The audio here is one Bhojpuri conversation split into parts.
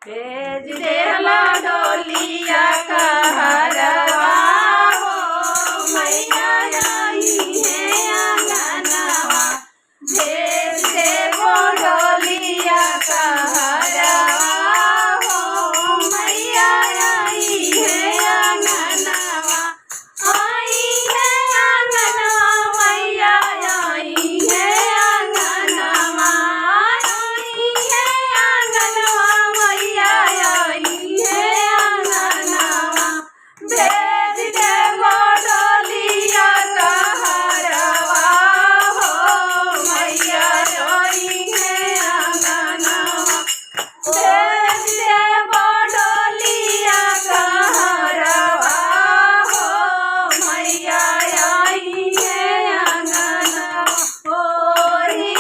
भेज देला डोलिया कहरवा हो मैया आई है अंगनवा। भेज देबो डोलिया कहरवा हो मैया आई है अंगनवा। आई है अंगनवा मैया आई है अंगनवा। आई है अंगनवा मैया आई है अंगनवा। भेज देबो डोलिया कहरवा हो मैया आई है अंगनवा। भेज देबो डोलिया कहरवा हो मैया आई है अंगनवा। ओही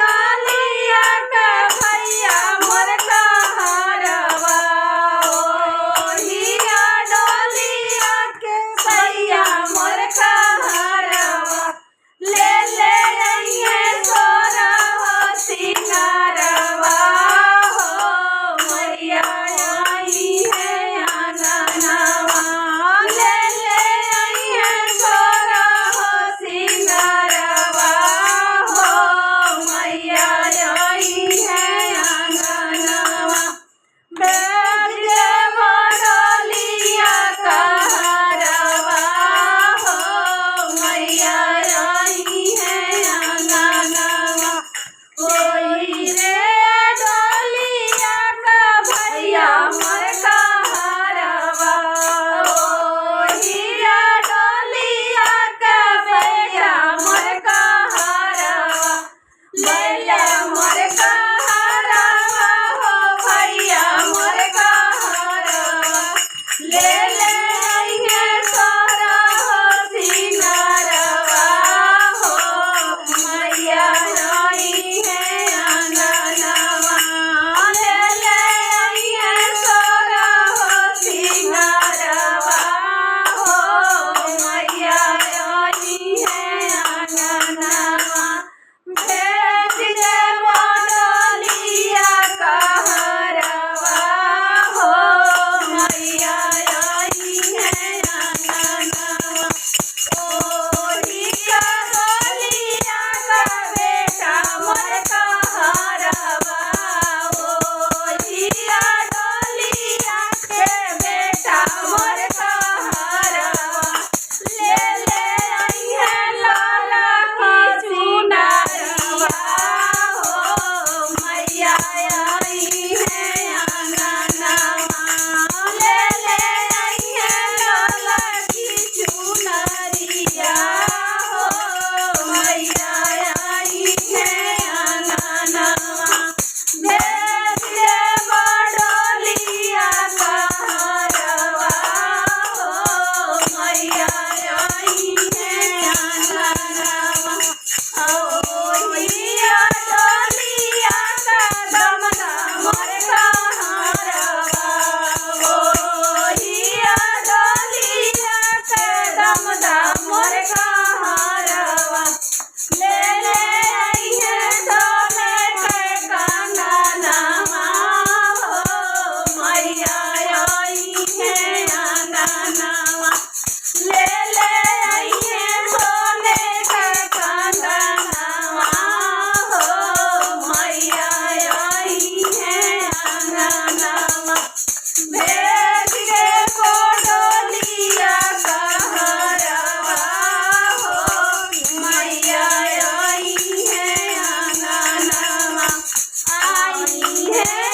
डोलिया के भैया मोर कहरवा। ओही डोलिया के भैया मोर कहरवा। ले ले अइहे सोरा हो सिंगारवा हो मैया आई है अंगनवा। ले ले अइहे सोरा हो सिंगारवा हो मैया आई है अंगनवा। भेज देबो डोलिया कहरवा हो मैया आई है अंगनवा। ओही रे डोलिया का भैया मोर कहरवा। ओही डोलिया का भैया मोर कहरवा। भैया मोर कहरवा हो भैया मोर कहरवा। ले ले अइहे सोरा हो सिंगारवा हो मैया आई है अंगनवा। ले ले अइहे सोरा हो सिंगारवा हो मैया आई है अंगनवा। भेज देबो डोलिया कहरवा हो मैया आई है अंगनवा। ओही डोलिया का बेटा मोर कहरवा। ओही डोलिया के बेटा मोर कहरवा। ले ले अइहे लाला की चुनरवा हो मैया आई है अंगनवा। ले ले अइहे लाला की चुनरिया हो मैया आई है अंगनवा। भेज देबो डोलिया कहरवा हो मैया आई है अंगनवा। ओही डोलिया का दमदा मोर कहरवा। ओही डोलिया के दमदा मोर कहरवा। ले ले अइहे सोने के कंगनवा हो मैया आई है अंगनवा। ले ले अइहे सोने के कंगनवा हो मैया आई है अंगनवा। भेज देबो डोलिया कहरवा हो मैया आई है अंगनवा। आई है